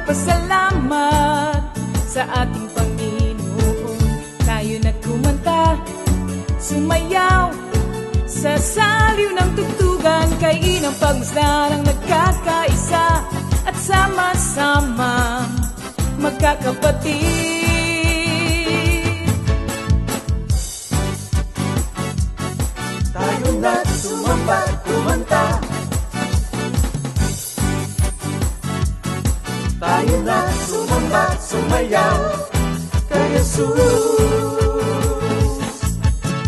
magpasalamat sa ating Panginoon. Tayo na kumanta, sumayaw sa saliw ng tugtugan, kay inang pagmasdan ang nagkakaisa at sama-sama magkakapatid. Tayo na sumamba, kumanta. Tayo na sumamba, sumayaw kay Jesus.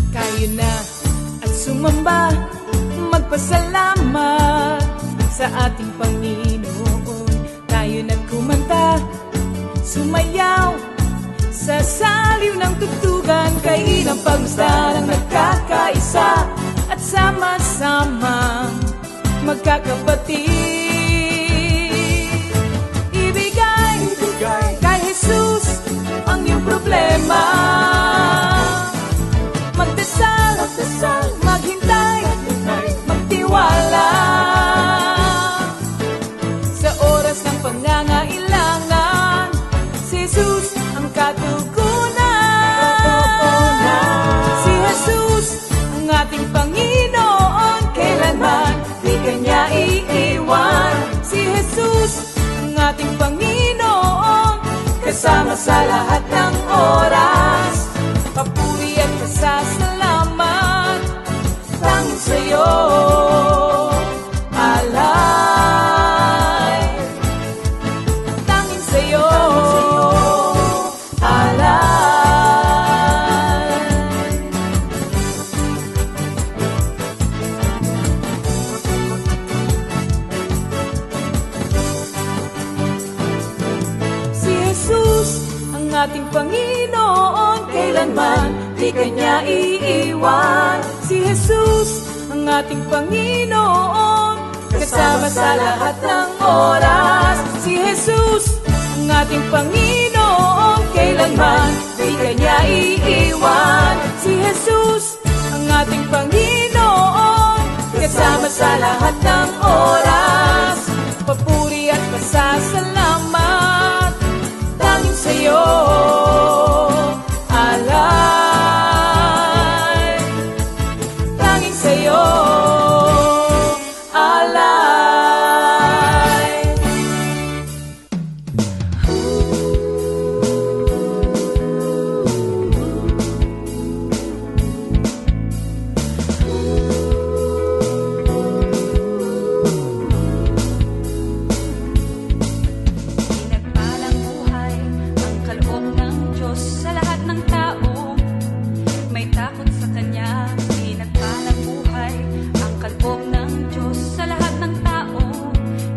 Kayo na at sumamba, magpasalamat sa ating Panginoon. Tayo na kumanta, sumayaw sa saliw ng tugtugan, kay inang pagmasdan ang nagkakaisa at sama-sama magkakapatid. Ibigay kay Jesus ang iyong problema. Magdasal, maghintay, magtiwala. Sa oras ng pangangailangan, si Jesus ang katugunan. Si Jesus ang ating Panginoon, kailanman di Kanya iiwan. Si Jesus ang ating Panginoon, kasama sa lahat ng oras. Papuri at pasasalamat tanging sa'yo, alay. Tanging sa'yo, alay. Si Jesus ang ating Panginoon, kailanman di Kanya iiwan. Si Jesus ang ating Panginoon, kasama sa lahat ng oras. Si Jesus ang ating Panginoon, kailanman di Kanya iiwan. Si Jesus ang ating Panginoon, kasama sa lahat ng oras. Papuri at pasasalamat tanging sa'yo, alay. Tanging sa'yo, alay. Pinagpalang buhay ang kaloob ng Diyos sa lahat ng tao. May takot sa Kanya. Pinagpalang buhay ang kaloob ng Diyos sa lahat ng tao.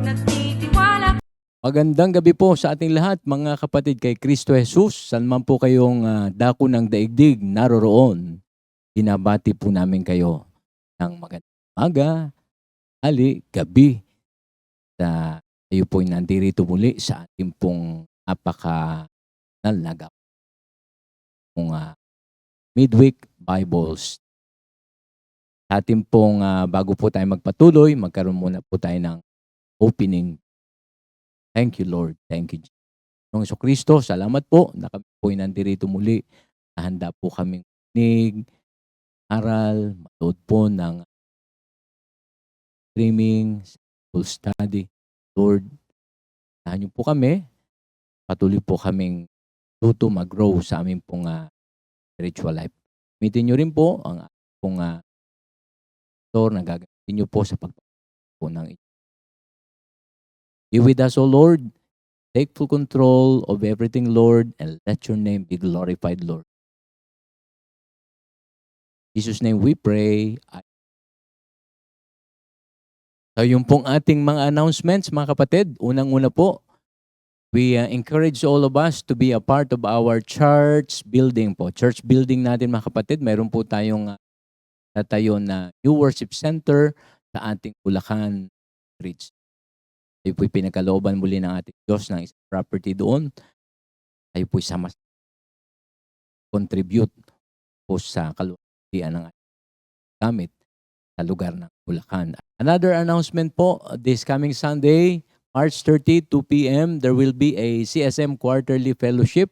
Nagtitiwala. Magandang gabi po sa ating lahat, mga kapatid kay Kristo Jesus. Saan man po kayong dako ng daigdig naroroon, binabati po namin kayo ng magandang umaga, ali, gabi. Tayo po'y nandirito muli sa ating pong napaka-nalagap pong midweek Bibles. Sa ating pong bago po tayo magpatuloy, magkaroon muna po tayo ng opening. Thank you, Lord. Thank you, Jesus. Noong Kristo, salamat po na kami po'y nandirito muli. Nahanda po kaming makinig, aral, manood po ng streaming, full study. Lord, tahan niyo po kami. Patuloy po kaming tuto mag-grow sa aming pong spiritual life. Gamitin niyo rin po ang pong pastor na gagamitin niyo po sa pagpapalagay po ng inyo. Be with us, O Lord. Take full control of everything, Lord, and let your name be glorified, Lord. In Jesus' name we pray. So yung pong ating mga announcements, mga kapatid, unang-una po, we encourage all of us to be a part of our church building po. Church building natin, mga kapatid, mayroon po tayong tatayo na new worship center sa ating Bulacan Streets. Tayo po'y pinagkalooban muli ng ating Diyos ng isang property doon. Tayo po'y sama contribute po sa kaluwalhatian ng ating gamit sa lugar ng Bulacan. Another announcement po, this coming Sunday, March 30, 2 p.m., there will be a CSM Quarterly Fellowship.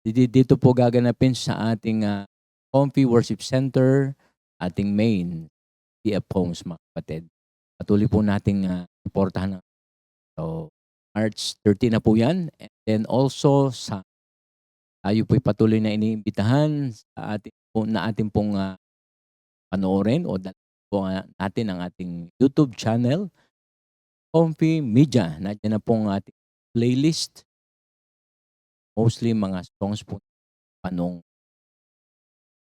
Dito po gaganapin sa ating Comfy Worship Center, ating main DF Homes, mga kapatid. Patuloy po nating suportahan. So, March 30 na po yan. And then also, tayo po'y patuloy na iniimbitahan sa ating pong panoorin o po natin ang ating YouTube channel, Comfy Media. Nandiyan na pong ating playlist. Mostly mga songs po panong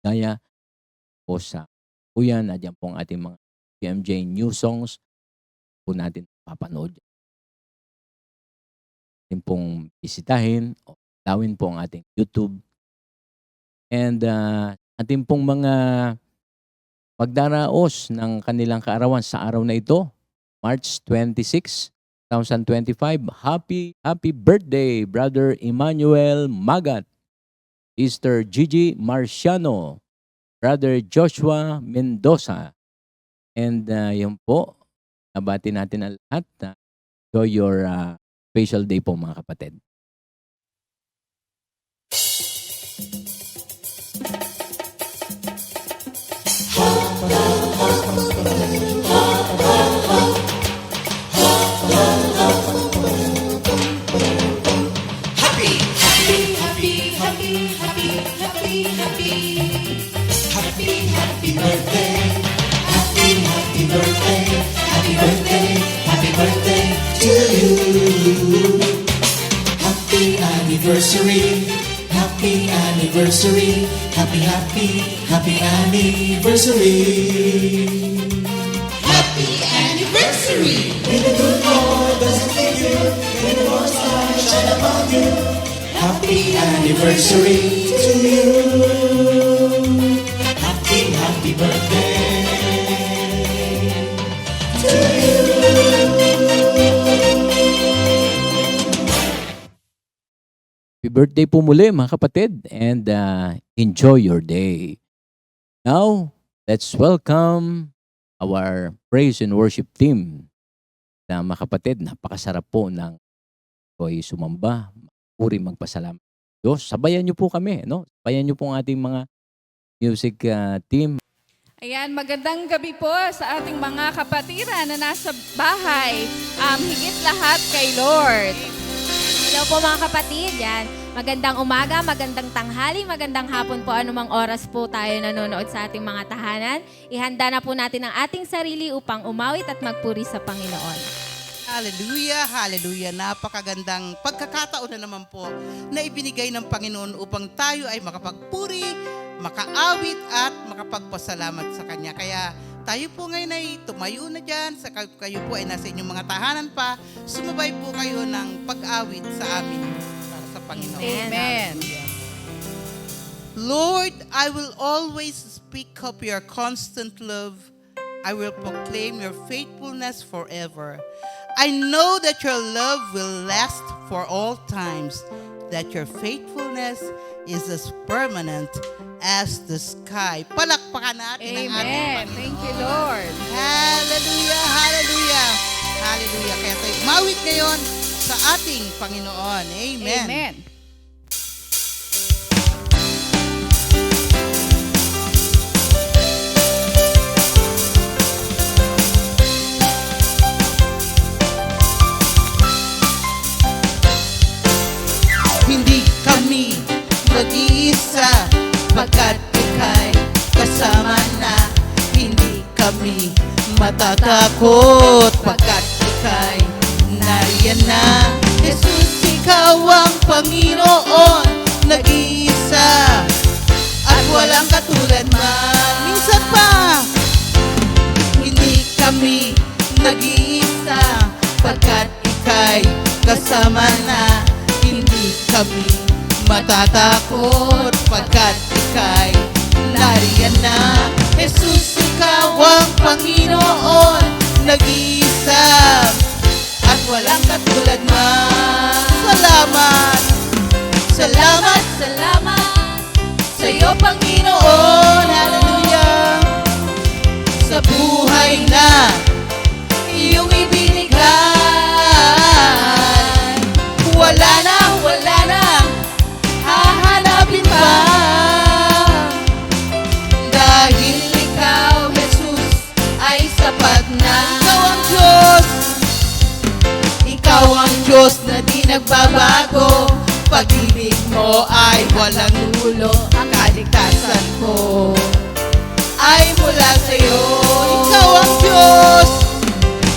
gaya po sa kuya. Nandiyan pong ating mga PMJ new songs po natin papanood. Ating pong bisitahin o lawin po ang ating YouTube. And ating pong mga magdaraos ng kanilang kaarawan sa araw na ito, March 26, 2025. Happy birthday, Brother Emmanuel Magat, Sister Gigi Marciano, Brother Joshua Mendoza. And yun po, nabati natin ang lahat. Enjoy your special day po, mga kapatid. Anniversary, happy anniversary, happy anniversary. Happy anniversary. May the good Lord doesn't leave you, may the Lord's light shine upon you. Happy anniversary to you. Happy birthday to you. Happy birthday po muli, mga kapatid, and enjoy your day. Now, let's welcome our praise and worship team. Na mga kapatid, napakasarap po ng ko'y sumamba, puri magpasalamat sa Diyos. Sabayan niyo po kami, no? Sabayan niyo po ang ating mga music team. Ayan, magandang gabi po sa ating mga kapatiran na nasa bahay. Higit lahat kay Lord. Hello po mga kapatid, yan. Magandang umaga, magandang tanghali, magandang hapon po anumang oras po tayo nanonood sa ating mga tahanan. Ihanda na po natin ang ating sarili upang umawit at magpuri sa Panginoon. Hallelujah, hallelujah. Napakagandang pagkakataon na naman po na ibinigay ng Panginoon upang tayo ay makapagpuri, makaawit at makapagpasalamat sa Kanya. Kaya tayo po ngayon ay tumayo na dyan, kayo po ay nasa inyong mga tahanan pa, sumabay po kayo ng pag-awit sa amin para sa Panginoon. Amen. Lord, I will always speak of your constant love. I will proclaim your faithfulness forever. I know that your love will last for all times, that your faithfulness is as permanent as the sky. Palakpakan natin ang ating Amen. Panginoon. Thank you, Lord. Hallelujah, hallelujah, hallelujah. Kaya tayo umawit ngayon sa ating Panginoon. Amen. Amen. Hindi kami mag-iisa, pagkat ika'y kasama na. Hindi kami matatakot, pagkat ika'y nariyan na. Jesus, ikaw ang Panginoon, nag-iisa, at walang katulad man. Minsan pa, hindi kami nag-iisa, pagkat ika'y kasama na. Hindi kami matatakot, pagkat ika'y nariyan na. Jesus, ikaw ang Panginoon, nag-iisa, at walang katulad man. Salamat, salamat, salamat sa iyo, Panginoon. Hallelujah. Sa buhay na iyong ibinigay, na di nagbabago. Pag-ibig mo ay walang dulo. Ang kaligtasan ko ay mula sa'yo. Ikaw ang Diyos,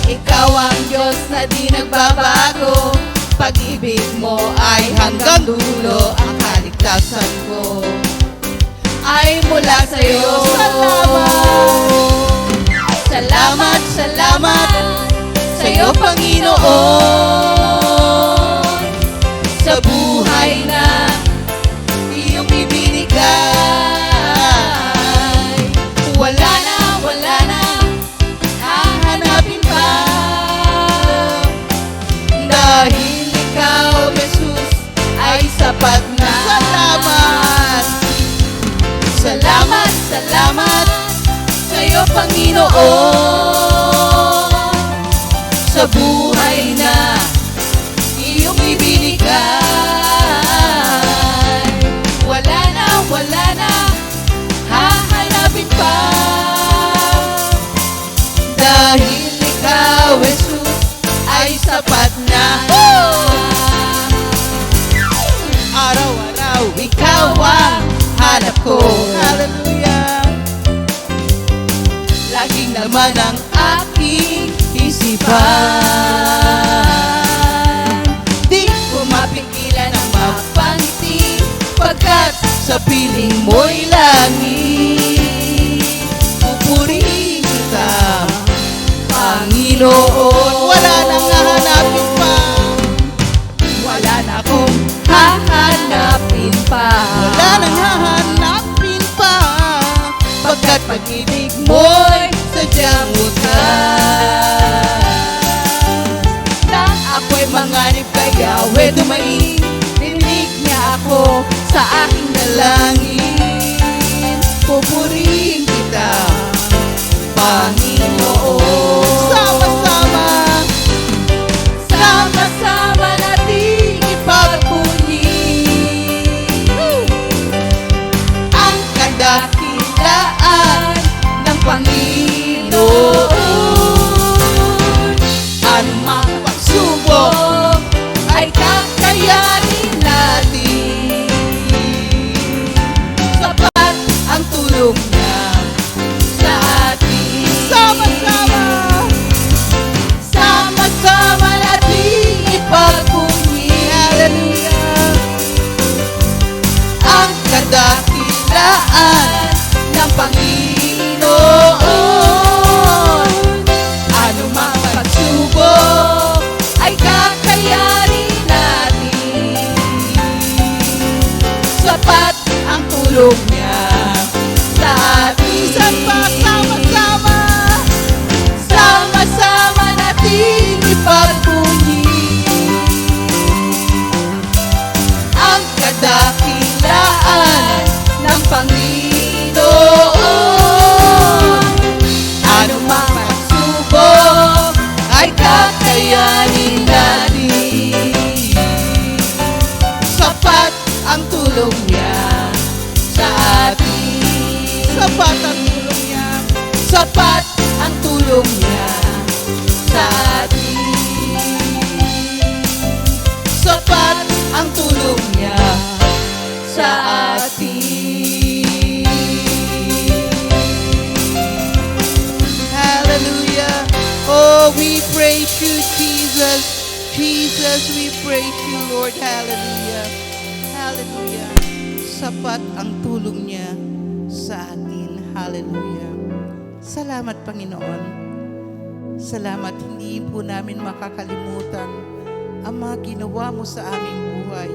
ikaw ang Diyos na di nagbabago. Pag-ibig mo ay hanggang dulo. Ang kaligtasan ko ay mula sa'yo. Salamat, salamat sa'yo, Panginoon, sa buhay na iyong ibinigay. Wala na hahanapin pa, dahil ikaw, Jesus, ay sapat na. Salamat, salamat sa'yo, Panginoon, sa buhay na iyong ibinigay. Wala na hahanapin pa, dahil ikaw, Jesus, ay sapat na. Araw-araw ikaw ang hanap ko. Hallelujah. Laging naman ang aking isipan. Di ko mapigilan ang magpangiti, pagkat sa piling mo'y langit. Pupurihin kita, Panginoon. Wala nang hahanapin pa, wala na akong hahanapin pa, wala nang hahanapin pa, pagkat pag-ibig mo'y sadyang wagas. Nang ako'y manganib kay Yahweh, dumaing, dinig niya ako sa aking dalangin. Pupurihin kita, Panginoon. Sama-sama nating ipagpuni ang kadakilaan ng Panginoon. Anumang pagsubok ay kakayanin natin, sapat ang tulong niya sa atin. Sama-sama nating ipagpuni, hallelujah, ang kadakilaan ng Panginoon. Anumang pagsubok ay kakayanin natin, sapat ang tulong niya sa atin. Sama-sama nating ipagpuni ang kadakilaan ng Panginoon. Anumang pagsubok ay kakayanin natin, sapat ang tulong niya sa atin. Sapat ang tulong niya, sapat ang tulong niya sa atin. Sapat ang tulong niya sa atin. Hallelujah. Oh, we praise you, Jesus. Jesus, we praise you, Lord. Hallelujah. Hallelujah. Sapat ang tulong niya sa atin. Hallelujah. Salamat, Panginoon. Salamat, hindi po namin makakalimutan ang mga ginawa mo sa aming buhay.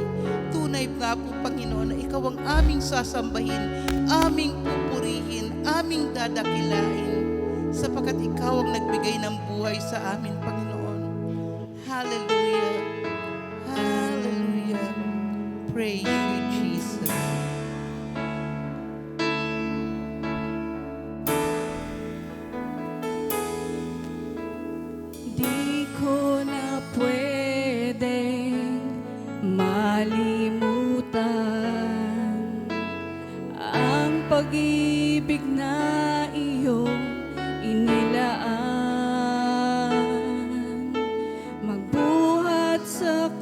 Tunay nga po, Panginoon, na ikaw ang aming sasambahin, aming pupurihin, aming dadakilain, sapagkat ikaw ang nagbigay ng buhay sa amin, Panginoon. Hallelujah. Hallelujah. Praise you, Jesus. Di ko na pwedeng malimutan ang pag-ibig na iyong inilaan. Magbuhat sa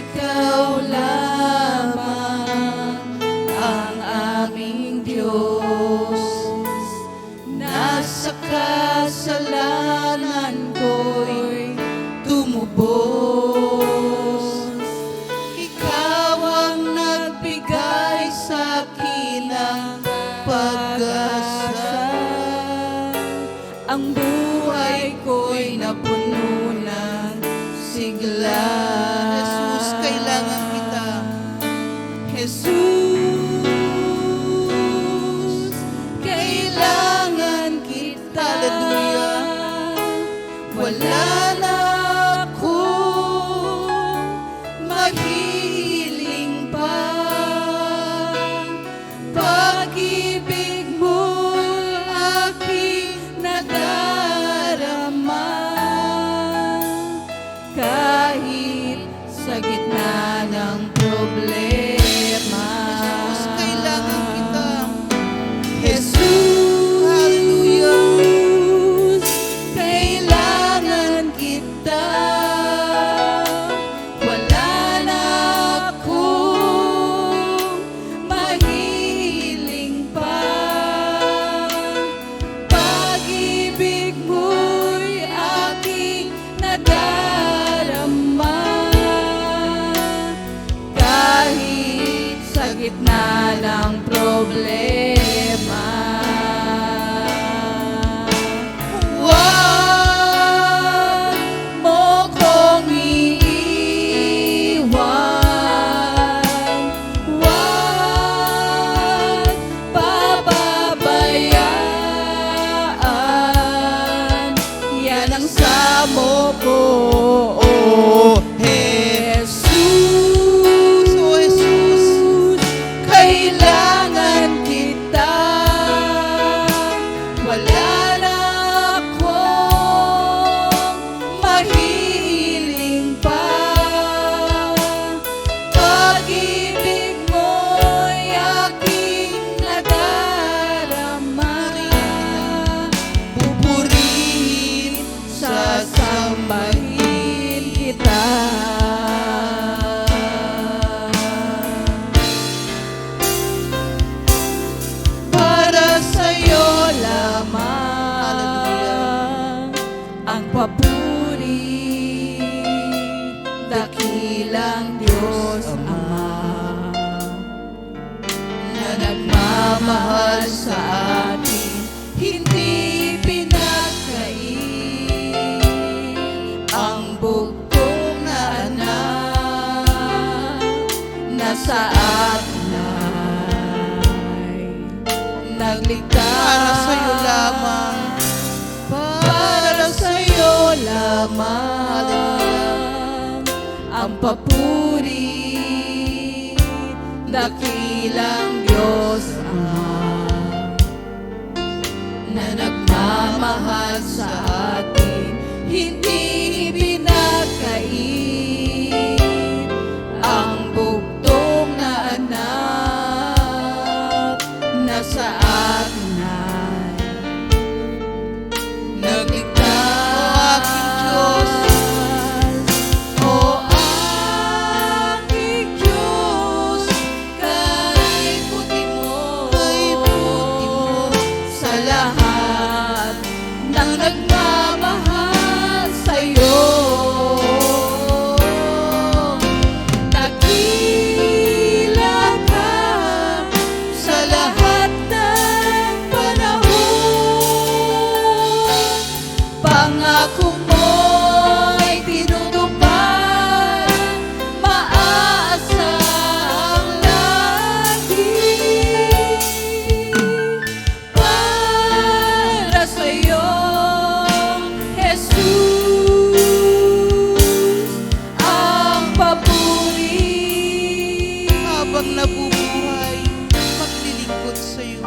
ikaw lamang ang aming Diyos. Nasa kasalanan ko'y tumubos. Ikaw ang nagbigay sa akin ng pag-asa. Ang buhay ko'y napuno ng sigla. Jesus, kailangan kita. Jesus, kailangan kita. Hallelujah. Wala na akong mahihiling pa. Pag-ibig mo'y aking nadarama. Kahit sa gitna ng problema. Jesus, kailangan kita. Jesus, Hallelujah. kailangan kita. Wala na akong mahihiling pa. Pag-ibig mo'y aking nadarama. Kahit sa gitna ng problema. Huwag mo kong iiwan. Huwag pababayaan. Yan ang samo ko, oh Jesus. Oh, Jesus. Kailangan kita. Wala na akong mahihiling pa. Pag-ibig mo'y aking nadarama. Pupurihin, sasambahin kita. Para sa'yo lamang ang papuri, dakilang Diyos Ama, na nagmamahal sa atin, hindi pinagkait. Ang bugtong na anak na sa atin ay nagligtas. Para sa'yo lamang. Para sa'yo lamang ang papuri, dakilang Diyos Ama, na nagmamahal sa atin, hindi pinagkait. Ang bugtong na anak na sa atin ay nagligtas. O aking Diyos, kay puti mo sa lahat ng nagmamahal sa'yo. Dakila ka sa lahat ng panahon. Pangako mo'y tinutupad, maasang lagi. Para sa'yo, Jesus, ang papuri. Habang nabubuhay, maglilingkod sa'yo.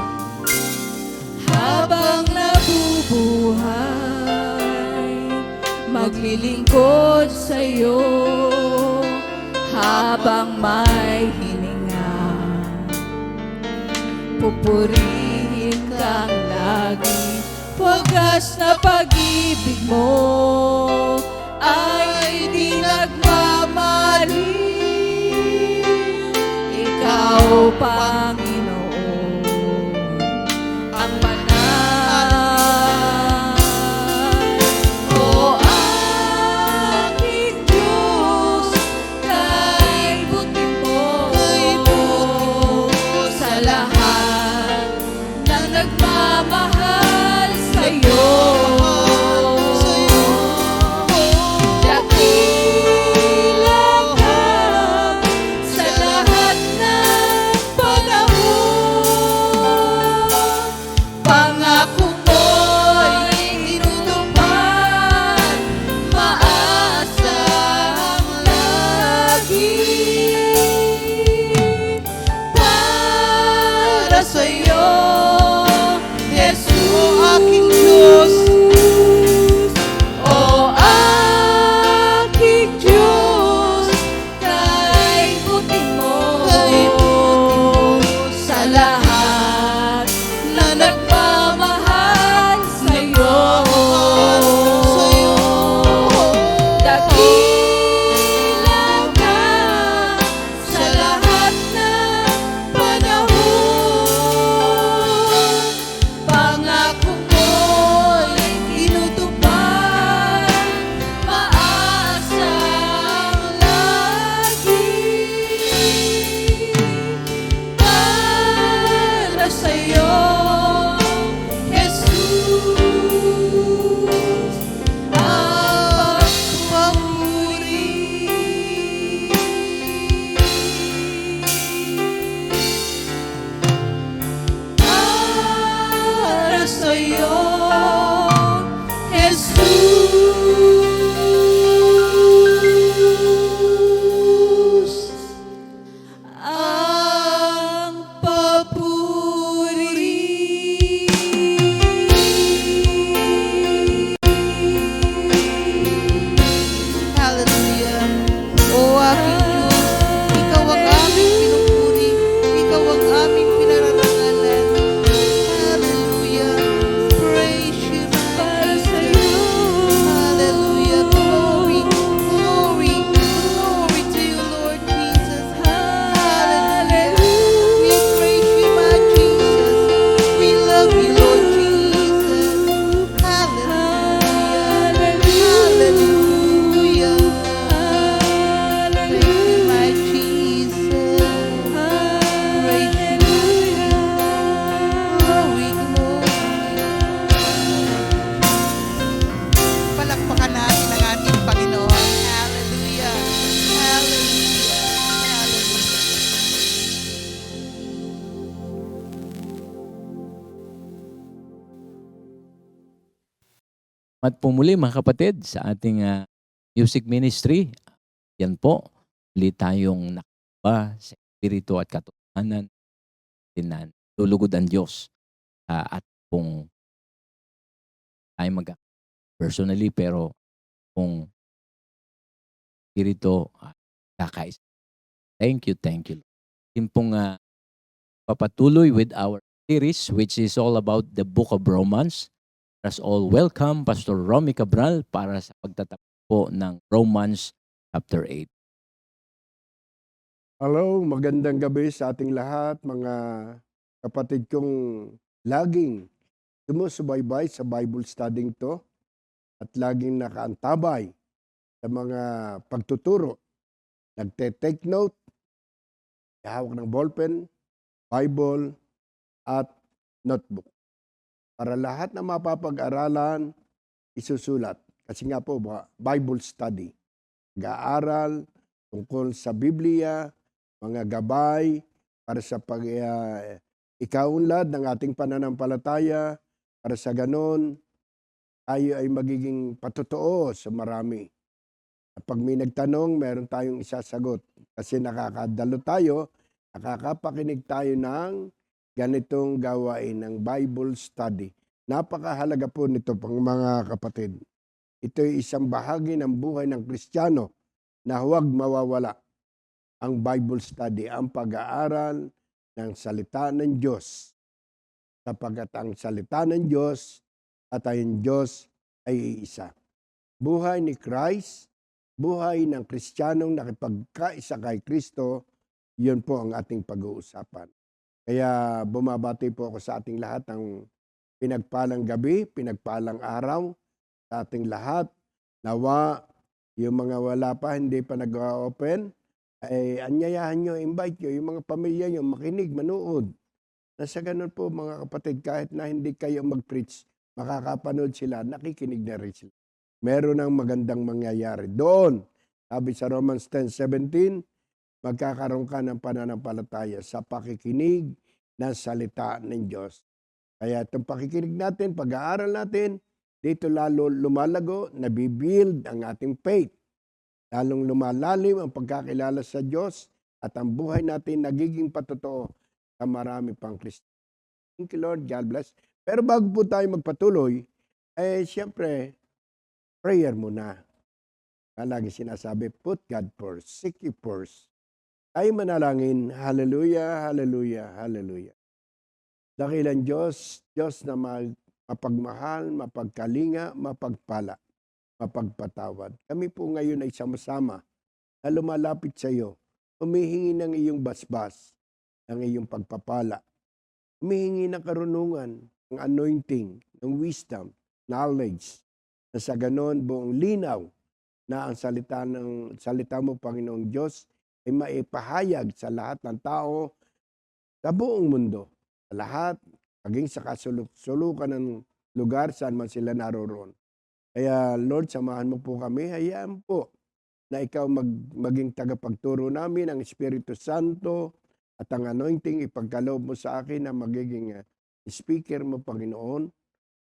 Habang nabubuhay, maglilingkod sa'yo. Habang may hininga, pupurihin kang lagi. Wagas na pag-ibig mo ay di nagmamali. para sa'yo, Jesus. O aking Diyos, O aking Diyos, kay buti mo, kay buti mo sa lahat na nagmamahal sa'yo. sa'yo. Dakila ka sa lahat ng panahon. Pangako mo'y tinutupad, maasang lagi. Para sa'yo, Jesus, ang papuri. Para sa'yo, Jesus, ang papuri. Hallelujah. O aking Diyos, Ikaw ang aming pinupuri, Ikaw ang aming pinararangalan. Hallelujah. Praise you, Para Jesus. sa'yo. Hallelujah. Glory, glory, glory to you, Lord Jesus. Hallelujah. We praise you, my Jesus. We love you, Lord Jesus. Hallelujah. Hallelujah. Praise you, my Jesus. Praise you, glory, glory. Palakpakan natin ang ating Panginoon. Hallelujah. Hallelujah. Hallelujah. At pumuli mga kapatid sa ating music ministry. Yan po, ulit tayong nakaba sa espiritu at katotohanan na lulugod ang Diyos at kung tayo personally pero kung espiritu kakaisa. Thank you, thank you. Yung pong papatuloy with our series which is all about the book of Romans. As all, welcome Pastor Romy Cabral para sa pagtatapos po ng Romans chapter 8. Hello, magandang gabi sa ating lahat, mga kapatid kong laging sumusubaybay sa Bible studying to at laging nakaantabay sa mga pagtuturo. Nagte-take note, hawak ng ballpen, Bible, at notebook. Para lahat na mapapag-aralan, isusulat. Kasi nga po, Bible study. Pag-aaral tungkol sa Biblia, mga gabay para sa ikaunlad ng ating pananampalataya, para sa ganon, tayo ay magiging patotoo sa marami. At pag may nagtanong, meron tayong isasagot. Kasi nakakadalo tayo, nakakapakinig tayo ng ganitong gawain ng Bible study. Napakahalaga po nito pang mga kapatid. Ito ay isang bahagi ng buhay ng Kristiyano na huwag mawawala. Ang Bible study, ang pag-aaral ng salita ng Diyos. Sapagkat ang salita ng Diyos at ang Diyos ay iisa. Buhay ni Christ, buhay ng Kristiyanong nakipagkaisa kay Kristo, yun po ang ating pag-uusapan. Kaya bumabati po ako sa ating lahat ng pinagpalang gabi, pinagpalang araw sa ating lahat. Nawa, yung mga wala pa, hindi pa nag-open, ay anyayahan nyo, invite nyo, yung mga pamilya nyo, makinig, manood. Nasa ganun po mga kapatid, kahit na hindi kayo mag-preach, makakapanood sila, nakikinig na rin sila. Meron ng magandang mangyayari. Doon, sabi sa Romans 10:17, magkakaroon ka ng pananampalataya sa pakikinig ng salita ng Diyos. Kaya itong pakikinig natin, pag-aaral natin, dito lalo lumalago, nabibuild ang ating faith. lalong lumalalim ang pagkakilala sa Diyos at ang buhay natin nagiging patotoo sa marami pang Kristo. Thank you, Lord. God bless. Pero bago po tayo magpatuloy, siyempre, prayer muna. Lagi sinasabi, put God first, seek you first. Tayo manalangin, hallelujah, hallelujah, hallelujah. Dakilang Diyos, Diyos na mapagmahal, mapagkalinga, mapagpala, mapagpatawad. Kami po ngayon ay sama-sama na lumalapit sa iyo, humihingi ng iyong basbas, ng iyong pagpapala, humihingi ng karunungan, ng anointing, ng wisdom, knowledge, na sa ganon buong linaw na ang salita mo, Panginoong Diyos, ay maipahayag sa lahat ng tao sa buong mundo. Sa lahat, maging sa kasulukan ng lugar saan man sila naroroon. Kaya Lord, samahan mo po kami. Hayaan po na ikaw maging tagapagturo namin, ang Espiritu Santo at ang anointing ipagkaloob mo sa akin na magiging speaker mo, Panginoon.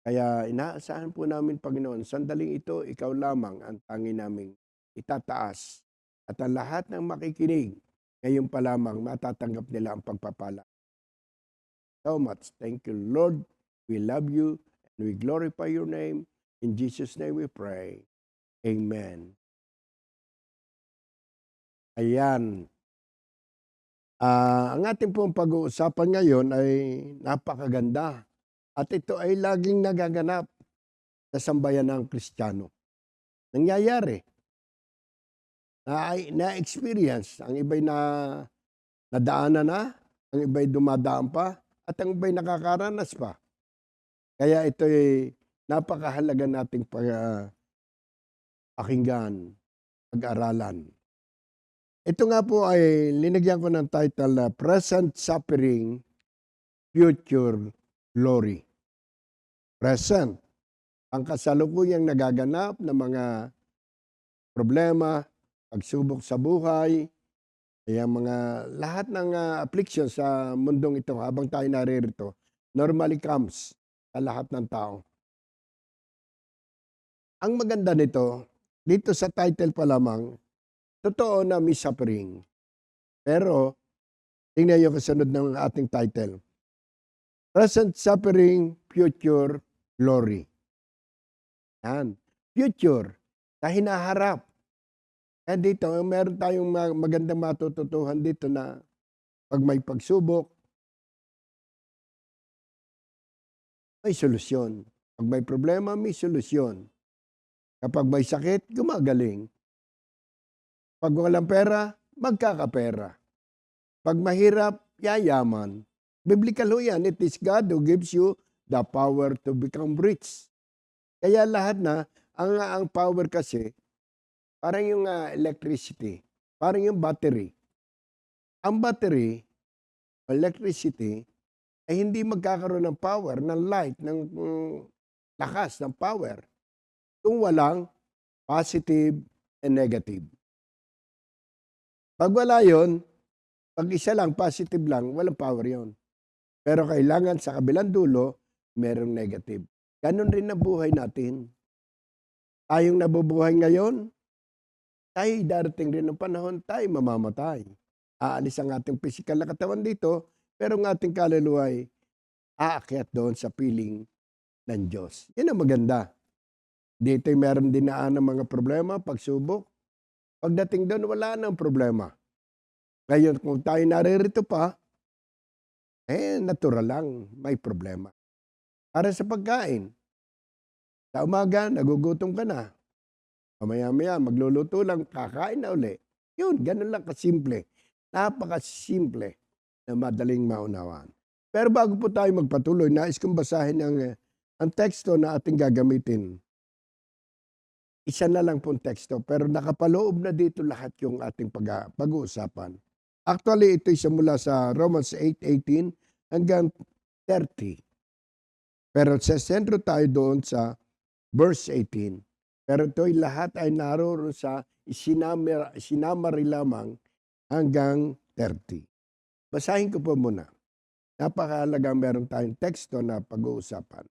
Kaya inaasahan po namin, Panginoon, sandaling ito, ikaw lamang ang tangi naming itataas. At ang lahat ng makikinig, ngayon pa lamang matatanggap nila ang pagpapala. So much. Thank you, Lord. We love you and we glorify your name. In Jesus' name we pray. Amen. Ayan. Ang ating pong pag-uusapan ngayon ay napakaganda. At ito ay laging nagaganap sa sambayan ng Kristiyano. Nangyayari. Na-experience. Ang iba'y nadaanan na, ang iba'y dumadaan pa, at ang iba'y nakakaranas pa. Kaya ito ay napakahalaga nating pakinggan, pag-aralan. Ito nga po ay linagyan ko ng title na Present Suffering, Future Glory. Present. Ang kasalukuyang nagaganap na mga problema, pagsubok sa buhay, kaya lahat ng affliction sa mundong ito habang tayo naririto, normally comes sa lahat ng tao. Ang maganda nito, dito sa title pa lamang, totoo na may suffering. Pero, tingnan niyo kasunod ng ating title. Present suffering, future glory. Yan. Future, sa hinaharap. And dito, meron tayong magandang matututuhan dito na pag may pagsubok, may solusyon. Pag may problema, may solusyon. Kapag may sakit, gumagaling. Pag walang pera, magkakapera. Pag mahirap, yayaman. Biblical ho yan. It is God who gives you the power to become rich. Kaya lahat na, ang power kasi, parang yung electricity, parang yung battery. Ang battery, electricity, ay hindi magkakaroon ng power, ng light, ng lakas, ng power, kung walang positive and negative. Pag wala yun, pag isa lang, positive lang, walang power yon. Pero kailangan sa kabilang dulo, merong negative. Ganon rin na buhay natin. Tayong nabubuhay ngayon, tayo darating rin ng panahon, tayo mamamatay. Aalis ang ating physical na katawan dito, pero ang ating kaluluwa ay aakyat doon sa piling ng Diyos. Yan ang maganda. Dito'y meron dinaan ng mga problema, pagsubok. Pagdating doon, wala nang problema. Ngayon, kung tayo naririto pa, natural lang, may problema. Para sa pagkain, sa umaga, nagugutom ka na. Mamaya-maya, magluluto lang, kakain na uli. Yun, ganun lang kasimple. Napakasimple na madaling maunawaan. Pero bago po tayo magpatuloy, nais kong basahin ang teksto na ating gagamitin. Isa na lang pong teksto, pero nakapaloob na dito lahat yung ating pag-uusapan. Actually, ito simula sa Romans 8:18 hanggang 30. Pero sa sentro tayo doon sa verse 18. Pero ito'y lahat ay naroon sa isinamari lamang hanggang 30. Basahin ko po muna. Napakahalaga meron tayong teksto na pag-uusapan.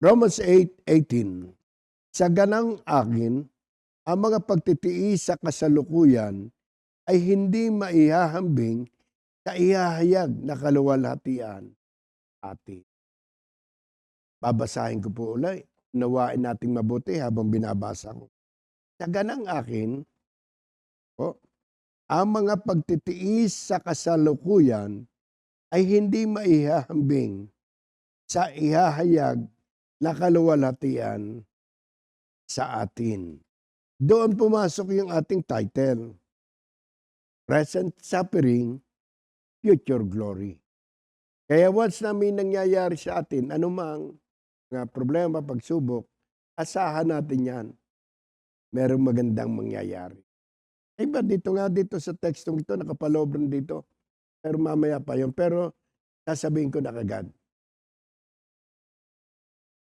Romans 8:18. Sa ganang akin, ang mga pagtitiis sa kasalukuyan ay hindi maihahambing sa ihahayag na kaluwalhatian atin. Babasahin ko po ulit. Nawain nating mabuti habang binabasa ko. Sa ganang akin, ang mga pagtitiis sa kasalukuyan ay hindi maihahambing sa ihahayag na kaluwalhatian sa atin. Doon pumasok yung ating title, Present Suffering, Future Glory. Kaya once na may nangyayari sa atin, anumang mga problema, pagsubok, asahan natin yan. Merong magandang mangyayari. Iba dito sa tekstong ito, nakapaloob rin dito. Pero mamaya pa yun. Pero sasabihin ko na kagad.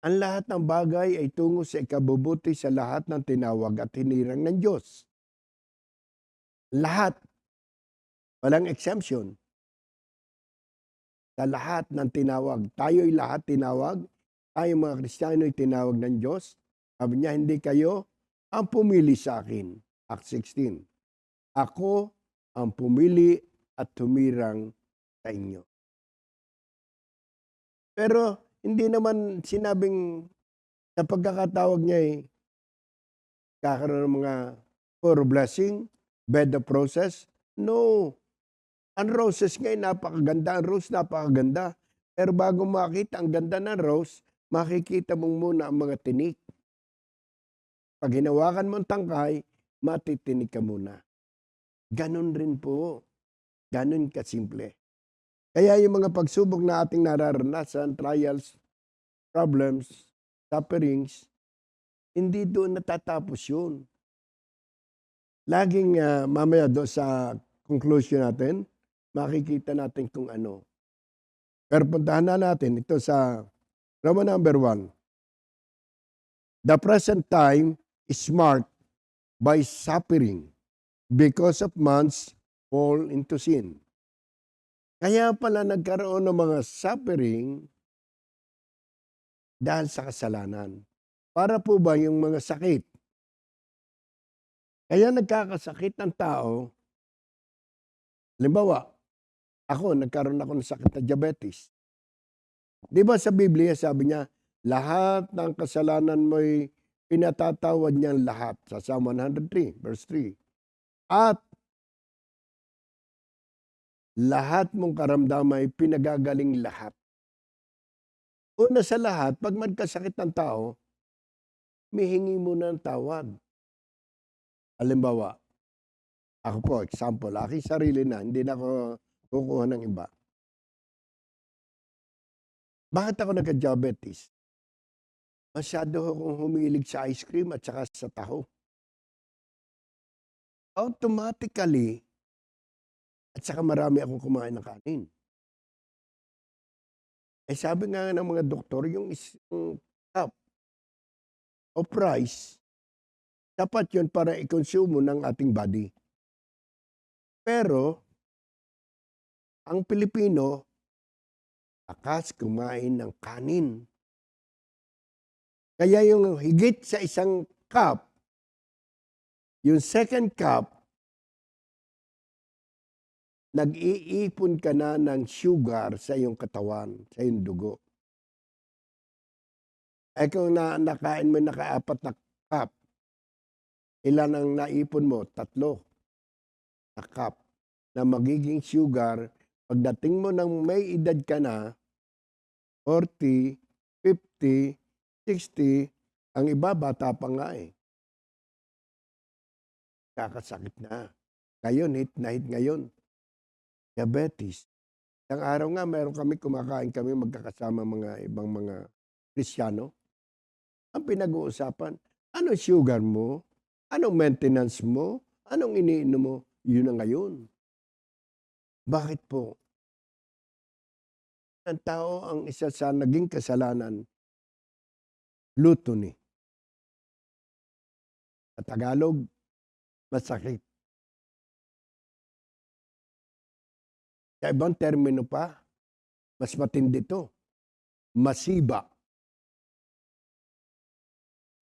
Ang lahat ng bagay ay tungo sa ikabubuti sa lahat ng tinawag at hinirang ng Diyos. Lahat. Walang exemption. Sa lahat ng tinawag. Tayo'y lahat tinawag. Tayo mga Kristiyano ay tinawag ng Diyos. Sabi niya, hindi kayo ang pumili sa akin. Acts 16. Ako ang pumili at humirang sa inyo. Pero hindi naman sinabing sa pagkakatawag niya kakaroon ng mga pure blessing, bed of roses. No. Ang roses ngayon napakaganda. Ang rose napakaganda. Pero bago makita ang ganda ng rose, makikita mong muna ang mga tinik. Pag hinawakan mo ang tangkay, matitinik ka muna. Ganon rin po. Ganon kasimple. Kaya yung mga pagsubok na ating nararanasan, trials, problems, sufferings, hindi doon natatapos yun. Laging mamaya doon sa conclusion natin, makikita natin kung ano. Pero puntahan na natin ito sa Roman number 1. The present time is marked by suffering because of man's fall into sin. Kaya pala nagkaroon ng mga suffering dahil sa kasalanan. Para po ba yung mga sakit? Kaya nagkakasakit ng tao. Halimbawa, nagkaroon ako ng sakit na diabetes. Di ba sa Biblia sabi niya, lahat ng kasalanan mo'y pinatatawad niyan lahat. Sa Psalm 103, verse 3. At lahat mong karamdaman ay pinagagaling lahat. Una sa lahat, pag magkasakit ng tao, mihingi muna ng tawad. Halimbawa, ako po, example, aking sarili na, hindi na ako kukuha ng iba. Bakit ako nagka-diabetes? Masyado akong humilig sa ice cream at saka sa taho. Automatically, at saka marami akong kumain ng kanin. Sabi nga ng mga doktor, yung isang cup o price, dapat yun para i-consume ng ating body. Pero, ang Pilipino, akas kumain ng kanin. Kaya yung higit sa isang cup, yung second cup, nag-iipon ka na ng sugar sa iyong katawan, sa iyong dugo. Kung nakain mo naka-4 na cup, ilan ang naipon mo? 3 na cup na magiging sugar. Pagdating mo ng may edad ka na, 40, 50, 60, ang iba bata pa nga kakasakit na. Ngayon, hit na hit ngayon. Diabetes. Isang araw nga, meron kumakain kami magkakasama mga ibang mga Kristiyano. Ang pinag-uusapan, anong sugar mo? Anong maintenance mo? Anong iniinom mo? Yun na ngayon. Bakit po? Ang tao ang isa sa naging kasalanan, gluttony. Sa Tagalog, masakit. Sa ibang termino pa, mas matindi to. Masiba.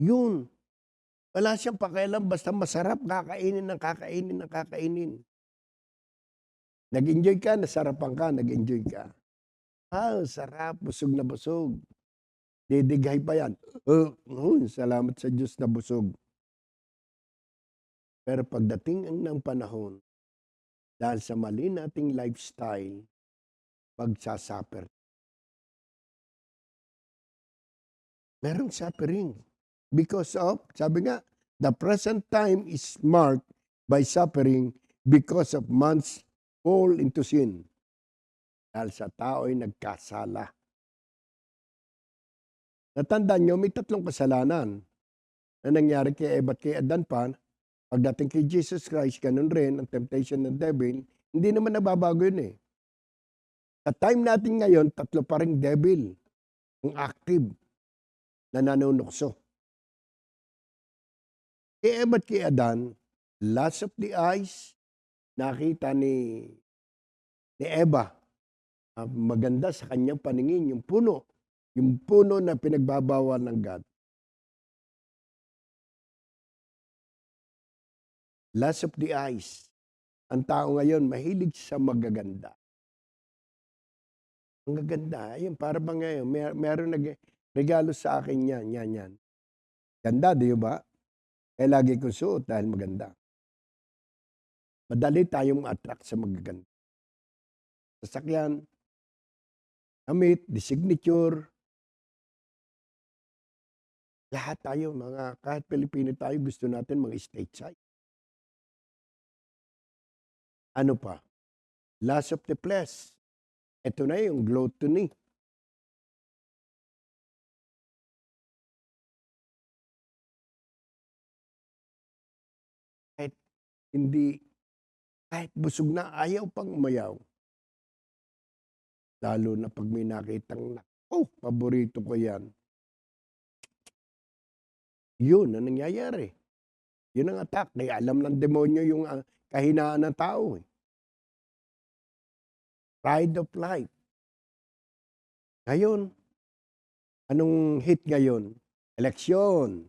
Yun. Wala siyang pakialam basta masarap, kakainin ng kakainin ng kakainin. Nag-enjoy ka, nasarapan ka, nag-enjoy ka. Sarap, busog na busog. Didighay pa yan. Salamat sa Diyos na busog. Pero pagdating ng panahon, dahil sa mali nating lifestyle, pagsasuffer. Merong suffering. Because of, sabi nga, the present time is marked by suffering because of man's fall into sin. Dahil sa tao ay nagkasala. Natandaan nyo, may 3 kasalanan na nangyari kay Eva at kay Adan pa. Pagdating kay Jesus Christ, ganun rin, ang temptation ng devil, hindi naman nababago yun eh. Sa time natin ngayon, 3 pa ring devil ang active na nanunukso. Kay Eva at kay Adan, lust of the eyes, nakita ni Eva, maganda sa kanyang paningin, yung puno na pinagbabawal ng God. Lust of the eyes. Ang tao ngayon, mahilig sa magaganda. Ang gaganda, ayun, para bang ngayon, meron nag-regalo sa akin yan. Ganda, di ba? Kaya lagi kong suot dahil maganda. Madali tayong ma-attract sa magaganda. Sasakyan, damit, the signature. Lahat tayo, kahit Pilipino tayo, gusto natin mga stateside. Ano pa? Lust of the flesh. Ito na yung gluttony. Kahit busog na, ayaw pang umayaw. Lalo na pag may nakitang, paborito ko yan. Yun ang nangyayari. Yun ang attack. Kaya alam ng demonyo yung kahinaan ng tao. Pride of life. Ngayon, anong hit ngayon? Eleksyon.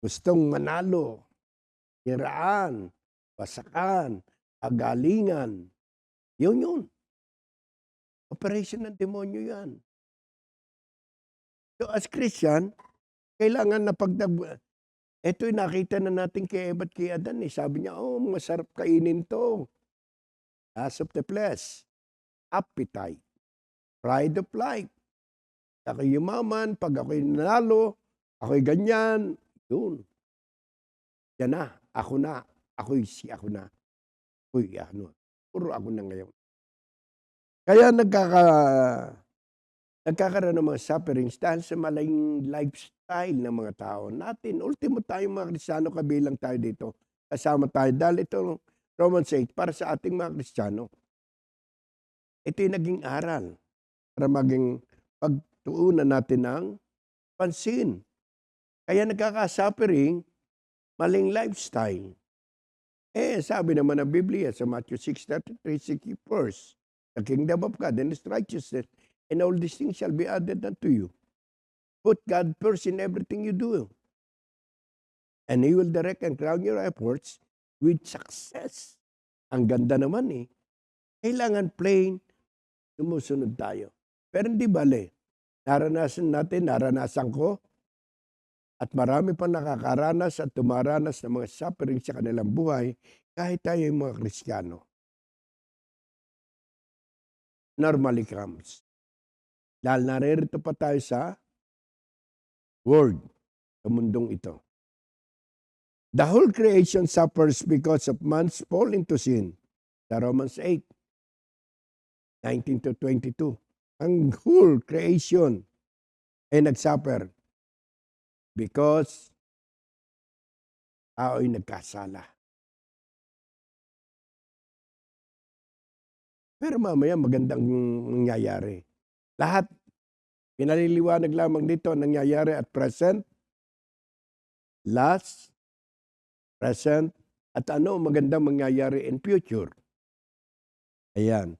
Gustong manalo. Hiraan. Basakan. Agalingan. Yun. Operation ng demonyo yan. So as Christian, kailangan na ito'y nakita na natin kay Eva at kay Adan. Sabi niya, masarap kainin to. Lust of the flesh. Appetite. Pride of life. Ako'y yumaman, pag ako'y nanalo, ako'y ganyan. Yun. Yan na. Ako na. Ako na. Puro ako na ngayon. Kaya nagkakaroon ng mga sufferings dahil sa maling lifestyle ng mga tao natin. Ultimo tayong mga Kristiyano, kabilang tayo dito. Kasama tayo dahil ito Romans 8 para sa ating mga Kristiyano. Ito yung naging aral para maging pagtuunan natin ng pansin. Kaya nagkaka-suffering, maling lifestyle. Sabi naman ng Biblia sa Matthew 6:33, seek ye first the kingdom of God and His righteousness, and all these things shall be added unto you. Put God first in everything you do. And He will direct and crown your efforts with success. Ang ganda naman eh. Kailangan plain, sumusunod tayo. Pero hindi bale. Naranasan ko, at marami pang nakakaranas at tumaranas ng mga suffering sa kanilang buhay kahit tayo yung mga Kristiyano. Normally comes. Dahil naririto pa tayo sa Word, sa mundong ito. The whole creation suffers because of man's fall into sin. Sa Romans 8, 19 to 22. Ang whole creation ay nagsuffer because tao ay nagkasala. Pero mamaya magandang nangyayari. Lahat, pinaliliwanag lamang dito nangyayari at present, last, present, at ano magandang mangyayari in future. Ayan.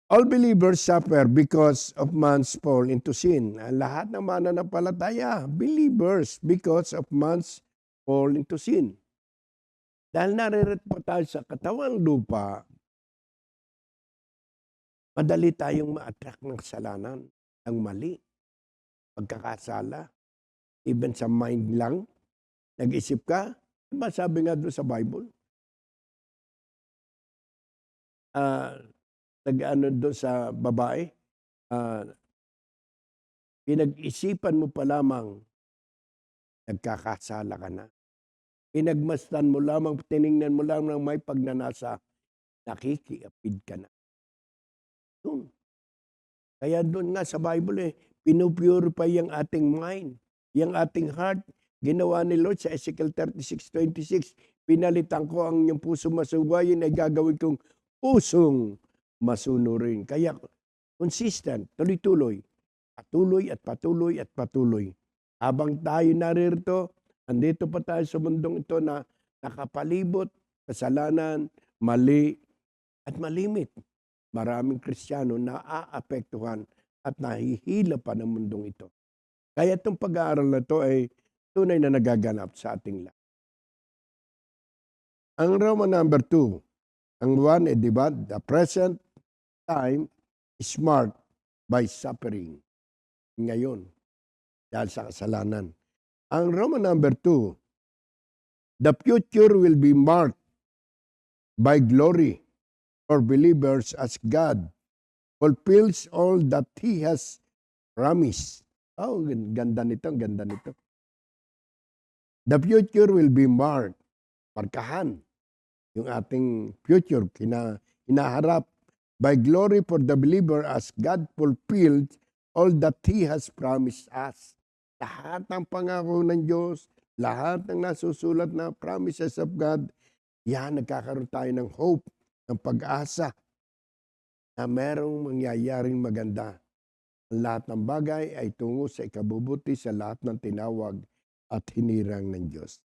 All believers suffer because of man's fall into sin. Lahat ng mananampalataya, believers, because of man's fall into sin. Dahil naririto po tayo sa katawang lupa, madali tayong ma-attract ng kasalanan, ng mali, pagkakasala. Even sa mind lang, nag-isip ka, diba sabi nga doon sa Bible? Nag-ano doon sa babae, pinag-isipan mo pa lamang, nagkakasala ka na. Pinagmasdan mo lamang, tiningnan mo lamang may pagnanasa, nakikiapid ka na. Yun. Kaya doon nga sa Bible pinupurify yung ating mind, yung ating heart. Ginawa ni Lord sa Ezekiel 36:26, pinalitan ko ang inyong puso masuwayin ay gagawin kong pusong masunurin. Kaya consistent, tuloy-tuloy, patuloy at patuloy at patuloy. Habang tayo naririto, andito pa tayo sa mundong ito na nakapalibot, kasalanan, mali, at malimit. Maraming Kristiyano na aapektuhan at nahihila pa ng mundong ito. Kaya itong pag-aaral na ito ay tunay na nagaganap sa ating lahat. Ang Roman number 2, ang 1, diba? The present time is marked by suffering. Ngayon, dahil sa kasalanan. Ang Roman number 2, the future will be marked by glory for believers as God fulfills all that He has promised. Oh, ganda nito, ganda nito. The future will be marked, markahan, yung ating future, hinaharap, by glory for the believer as God fulfilled all that He has promised us. Lahat ng pangako ng Diyos, lahat ng nasusulat na promises of God, yan, nagkakaroon tayo ng hope, ng pag-asa na merong mangyayaring maganda. Ang lahat ng bagay ay tungo sa ikabubuti sa lahat ng tinawag at hinirang ng Diyos.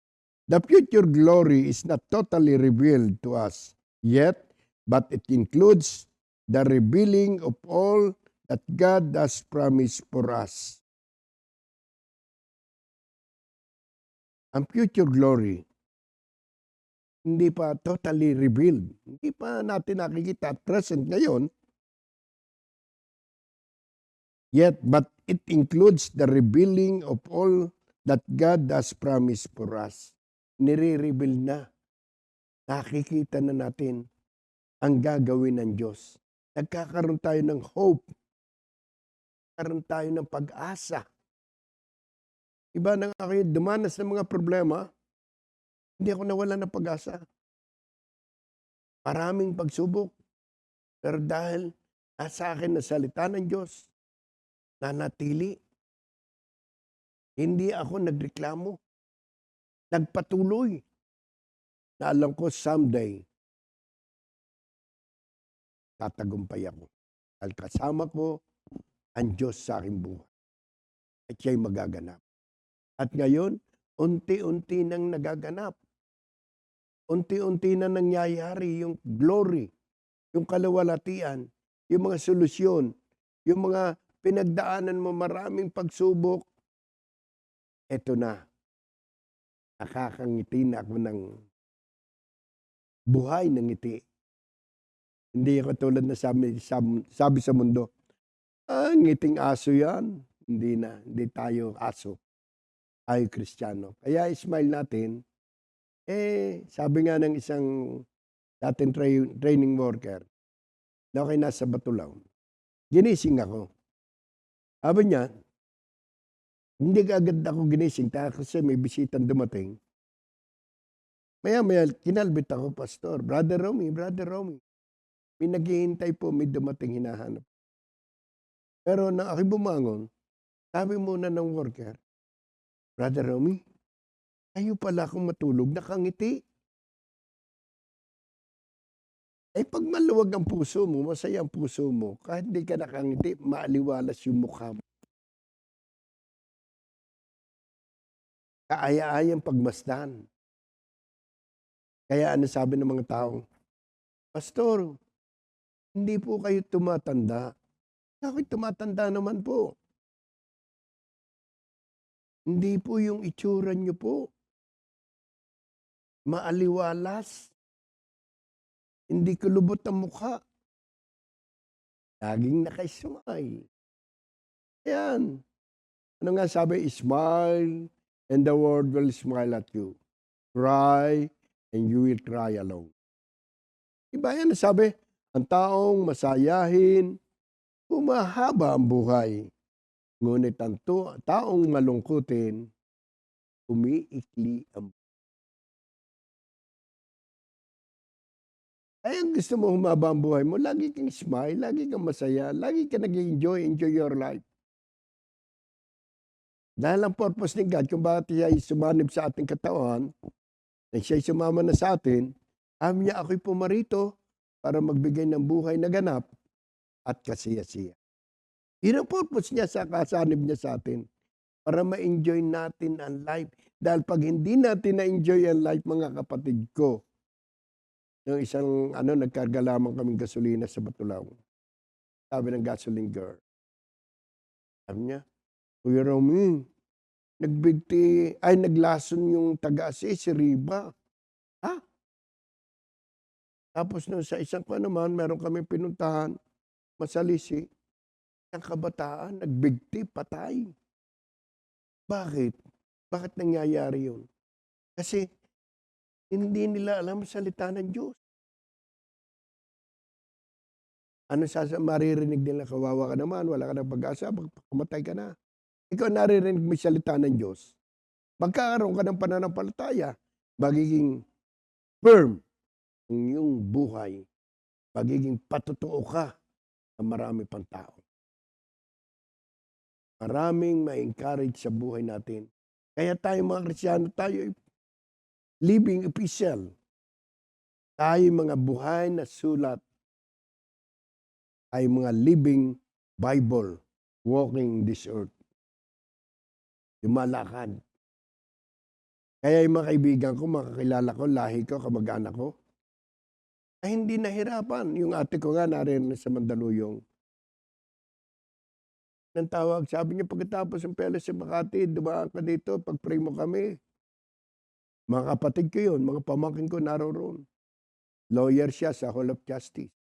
The future glory is not totally revealed to us yet, but it includes the revealing of all that God has promised for us. Ang future glory, hindi pa totally revealed. Hindi pa natin nakikita at present ngayon. Yet, but it includes the revealing of all that God has promised for us. Nire-reveal na. Nakikita na natin ang gagawin ng Diyos. Nagkakaroon tayo ng hope. Nagkakaroon tayo ng pag-asa. Iba na nga kayo, dumanas ng mga problema, hindi ako nawalan ng pag-asa. Maraming pagsubok. Pero dahil nasa akin na salita ng Diyos, nanatili. Hindi ako nagreklamo. Nagpatuloy. Na alam ko someday, tatagumpay ako. Dahil kasama ko ang Diyos sa aking buhay. At siya'y magaganap. At ngayon, unti-unti nang nagaganap. Unti-unti na nangyayari yung glory, yung kalawalatian, yung mga solusyon, yung mga pinagdaanan mo maraming pagsubok. Eto na. Nakakangiti na ako ng buhay ng ngiti. Hindi ako tulad na sabi sa mundo, ngiting aso yan. Hindi na. Hindi tayo aso. Tayo Kristiyano. Kaya smile natin. Sabi nga ng isang dating training worker, na ako'y nasa Batulaw. Ginising ako. Sabi niya, hindi agad ako ginising kasi may bisitang dumating. Maya-maya, kinalbit ako, Pastor. Brother Romy. May naghihintay po, may dumating hinahanap. Pero nang ako'y bumangon, sabi muna ng worker, Brother Romy, ayaw pala akong matulog, nakangiti. Pag maluwag ang puso mo, masaya ang puso mo, kahit hindi ka nakangiti, maaliwalas yung mukha mo. Kaaya-ayang pagmasdan. Kaya ano sabi ng mga tao? Pastor, Hindi po kayo tumatanda. Ako'y tumatanda naman po. Hindi po yung itsura niyo po. Maaliwalas. Hindi kulubot ang mukha. Laging naka-smile. Ayan. Ano nga sabi? Smile and the world will smile at you. Cry and you will cry alone. Iba yan sabi, ang taong masayahin, humahaba ang buhay. Ngunit ang taong malungkutin, umiikli ang buhay. Ay, ang gusto mo humaba ang buhay mo, lagi kang smile, lagi kang masaya, lagi kang nag-enjoy your life. Dahil ang purpose ni God, kung bakit siya ay sumanib sa ating katawan, na siya ay sumama na sa atin, amin niya ako'y pumarito para magbigay ng buhay na ganap at kasiyasiya. Yun ang purpose niya sa kasanib niya sa atin, para ma-enjoy natin ang life. Dahil pag hindi natin na-enjoy ang life, mga kapatid ko, yung isang nagkarga lamang kaming gasolina sa Batulaw. Sabi ng gasoline girl, sabi niya, Kuya Romy, naglason yung taga-assist, si Riba. Ha? Tapos nung sa isang naman, meron kami pinuntahan, Masalisi, ang kabataan, nagbigti, patay. Bakit? Bakit nangyayari yun? Kasi hindi nila alam salita ng Diyos. Ano maririnig nila, kawawa ka naman, wala ka ng pag-asa, magpakamatay ka na. Ikaw naririnig mo salita ng Diyos. Magkakaroon ka ng pananampalataya, magiging firm ang iyong buhay, magiging patotoo ka sa marami pang tao. Maraming ma-encourage sa buhay natin. Kaya tayo mga Kristiyano, tayo living epistle. Tayo mga buhay na sulat. Tayo mga living Bible walking this earth. Lumalakad. Kaya yung mga kaibigan ko, mga kakilala ko, lahi ko, kamag-anak ko, ay hindi nahirapan. Yung ate ko nga narin sa Mandaluyong. Nang tawag, sabi niya pagkatapos ng Peles sa Makati, dumaan ka dito, pag-pray mo kami. Mga kapatid ko yun, mga pamangkin ko naroon. Lawyer siya sa Hall of Justice.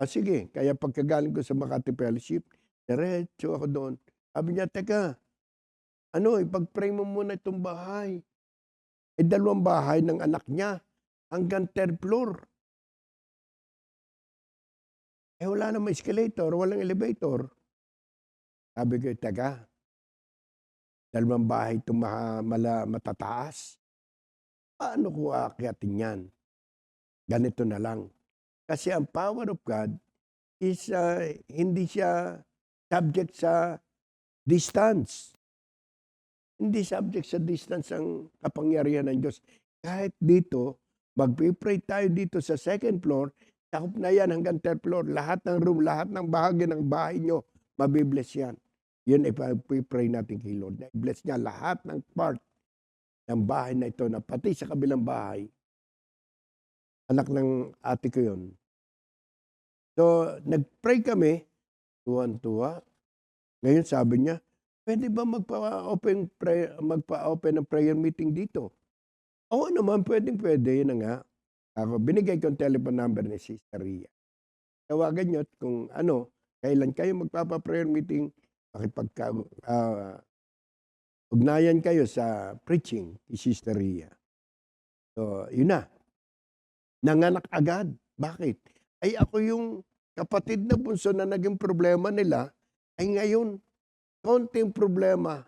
Sige, kaya pagkagaling ko sa Makati Fellowship, diretso ako doon. Sabi niya, teka, ipag-pray mo muna itong bahay. 2 bahay ng anak niya, hanggang 3rd floor. Wala namang escalator, walang elevator. Sabi ko, teka, 2 bahay itong matataas. Paano ko aakyatin yan? Ganito na lang. Kasi ang power of God is hindi siya subject sa distance. Hindi subject sa distance ang kapangyarihan ng Diyos. Kahit dito, mag-pray tayo dito sa 2nd floor, takop na yan hanggang 3rd floor. Lahat ng room, lahat ng bahagi ng bahay nyo, mabibless yan. Yun ipag-pray natin kay Lord. Bless niya lahat ng part ng bahay na ito, na pati sa kabilang bahay. Anak ng ate ko yun. So, nag-pray kami, tuwan-tuwa. Ngayon sabi niya, pwede ba magpa-open ng prayer meeting dito? Oo naman, pwede. Yun na nga. Ako, binigay ko ang telephone number ni Sister Ria. Tawagan niyo at kung kailan kayo magpapa-prayer meeting, ugnayan kayo sa preaching ni Sister Ria. So, yun na. Nanganak agad. Bakit? Ay ako yung kapatid na bunso na naging problema nila, ay ngayon, konting problema,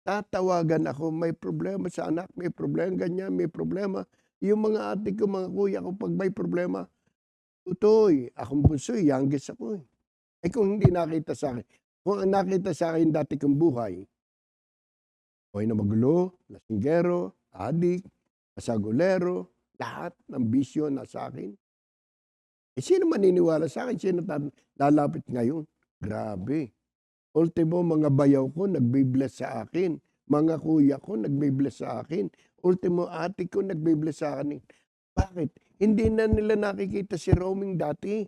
tatawagan ako, may problema sa anak, may problema ganyan, may problema. Yung mga ate ko, mga kuya ko, pag may problema, tutoy, akong bunso, youngest ako. Ay kung hindi nakita sa akin, kung nakita sa akin dati kong buhay, okay na magulo, lasinggero, adik, kasagulero, lahat ng bisyo na sa akin. Sino maniniwala sa akin? Sino lalapit ngayon? Grabe. Ultimo, mga bayaw ko nagbe-bless sa akin. Mga kuya ko nagbe-bless sa akin. Ultimo, ate ko nagbe-bless sa akin. Bakit? Hindi na nila nakikita si Roming dati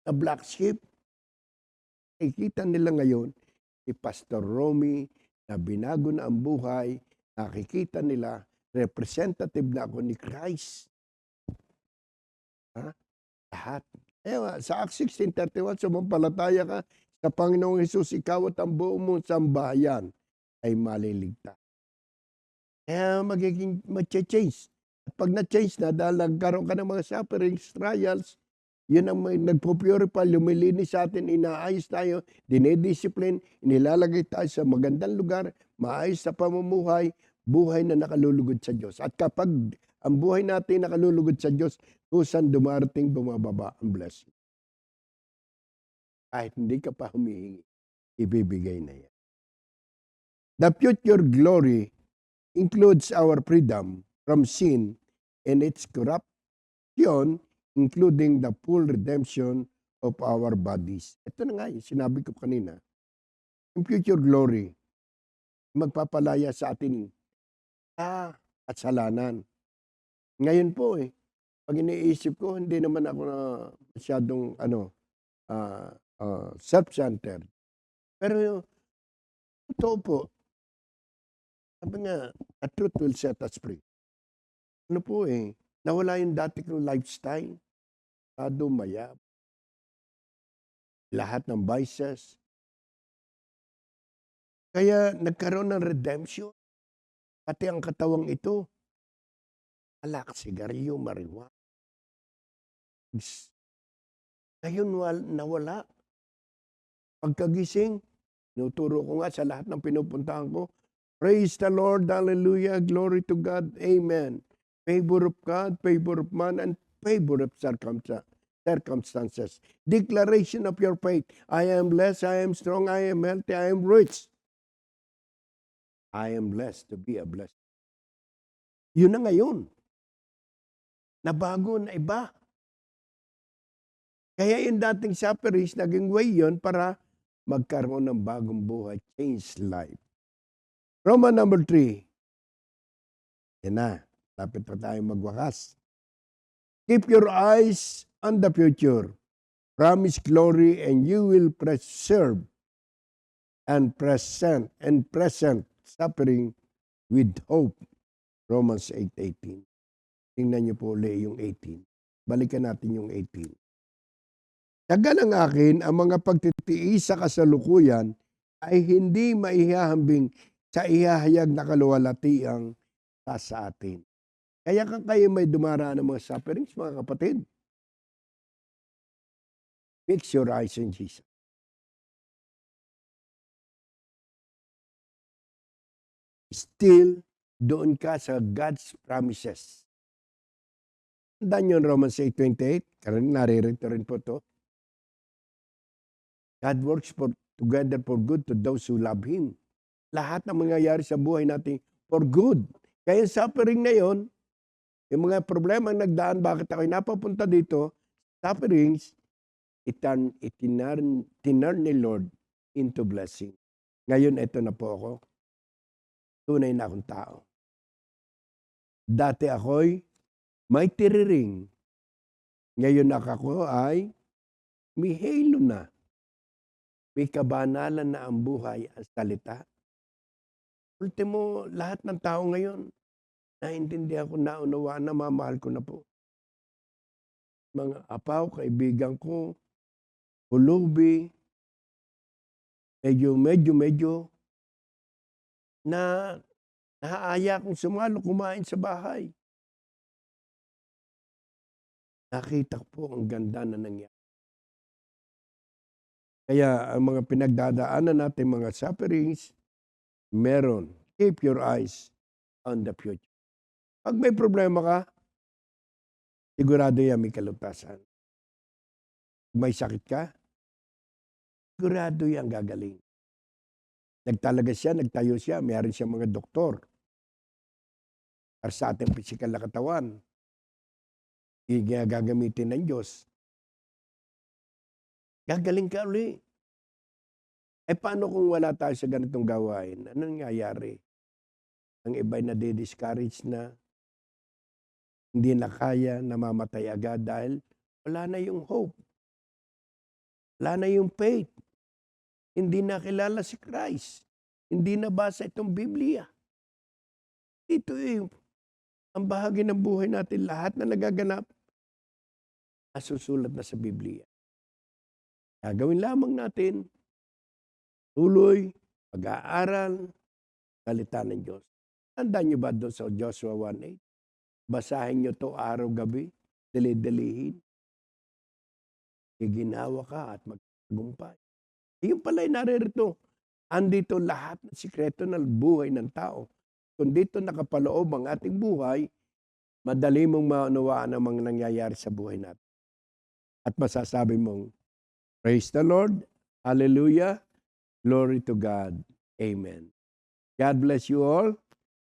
na black sheep. Nakikita nila ngayon si Pastor Romy na binago na ang buhay. Nakikita nila, representative na ako ni Christ. Ha? Lahat. Sa Acts 16:31, sumampalataya ka sa Panginoong Hesus, ikaw at ang buong mong sambahayan ay maliligtas. Kaya magiging change. At pag na-change na, dahil nagkaroon ka ng mga sufferings, trials, yun ang nagpo-purify, lumilinis sa atin, inaayos tayo, dinediscipline, inilalagay tayo sa magandang lugar, maayos sa pamumuhay, buhay na nakalulugod sa Diyos. At kapag ang buhay natin nakalulugod sa Diyos, kusan dumarating bumababa ang blessing. Kahit hindi ka pa humihingi, ibibigay na yan. The future glory includes our freedom from sin and its corruption, including the full redemption of our bodies. Ito na nga yung sinabi ko kanina. Yung future glory, magpapalaya sa atin at salanan. Ngayon po pag iniisip ko, hindi naman ako na masyadong self-centered. Pero totoo po, sabi nga, a truth will set us free. Nawala yung dati kong lifestyle. Mayab. Lahat ng vices. Kaya nagkaroon ng redemption. Pati ang katawang ito. Alak, sigarilyo, marijuana. Ngayon nawala. Pagkagising, nuturo ko nga sa lahat ng pinupuntahan ko, praise the Lord, hallelujah, glory to God, amen. Favor of God, favor of man, and favor of circumstances. Declaration of your faith. I am blessed, I am strong, I am healthy, I am rich. I am blessed to be a blessed. Yun na ngayon. Nabago na iba. Kaya yung dating sufferings, naging way yun para magkaroon ng bagong buhay, change life. Roman number 3. Yan na. Lapit pa tayo magwakas. Keep your eyes on the future. Promise glory and you will preserve and present suffering with hope. Romans 8:18. Tingnan niyo po ulit yung 18. Balikan natin yung 18. Taga ng akin, ang mga pagtitiis sa kasalukuyan ay hindi maihahambing sa ihahayag na kaluwalhatiang sa atin. Kaya kayo may dumaraan ng mga sufferings, mga kapatid. Fix your eyes on Jesus. Still, doon ka sa God's promises. Tandaan yun, Romans 8:28. Karoon, naririto rin po to. God works together for good to those who love Him. Lahat ng mangyayari sa buhay natin for good. Kaya suffering na yon, yung mga problema ang nagdaan, bakit ako'y napapunta dito, sufferings, itinarn ni Lord into blessing. Ngayon, ito na po ako. Tunay na akong tao. Dati ako'y may tiriring. Ngayon ako ay may halo na. May kabanalan na ang buhay ang salita. Ultimo, lahat ng tao ngayon, naintindihan ko, naunawaan na, mamahal ko na po. Mga apaw, kaibigan ko, hulubi, medyo, na nahaaya kong sumalo, kumain sa bahay. Nakita ko po ang ganda na nangyari. Kaya ang mga pinagdadaanan natin, mga sufferings, meron. Keep your eyes on the future. Pag may problema ka, sigurado yan may kalutasan. Pag may sakit ka, sigurado yan gagaling. Nagtayo siya, mayroon siya mga doktor. Para sa ating physical na katawan, gagamitin ng Diyos. Gagaling ka uli. Paano kung wala tayo sa ganitong gawain? Ano nangyayari? Ang iba'y nade-discourage na. Hindi na kaya, namamatay agad dahil wala na yung hope. Wala na yung faith. Hindi na kilala si Christ. Hindi na basa itong Biblia. Ito ang bahagi ng buhay natin. Lahat na nagaganap, nasusulat na sa Biblia. Gagawin lamang natin, tuloy, pag-aaral, salita ng Diyos. Tandaan niyo ba doon sa Joshua 1:8? Basahin niyo to araw-gabi, dali-dalihin. Giginawa ka at magtagumpay. Yung pala ay naririto. Andito lahat ng sikreto ng buhay ng tao. Kung dito nakapaloob ang ating buhay, madali mong maunawaan ang mga nangyayari sa buhay natin. At masasabi mong, praise the Lord, hallelujah, glory to God, amen. God bless you all.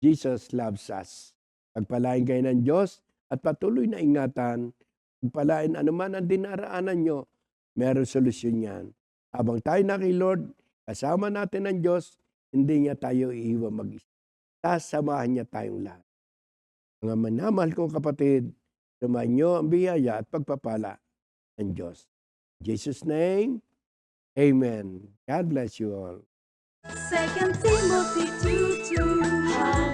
Jesus loves us. Pagpalain kayo ng Diyos at patuloy na ingatan. Pagpalain anuman ang dinaraanan nyo, meron solusyon yan. Habang tayo na kay Lord, kasama natin ang Diyos, hindi niya tayo iiwan mag-isa. Sasamahan niya tayong lahat. Mga manamahal kong kapatid, sumahan niyo ang biyaya at pagpapala ng Diyos. In Jesus' name, amen. God bless you all. 2 Timothy 2:2.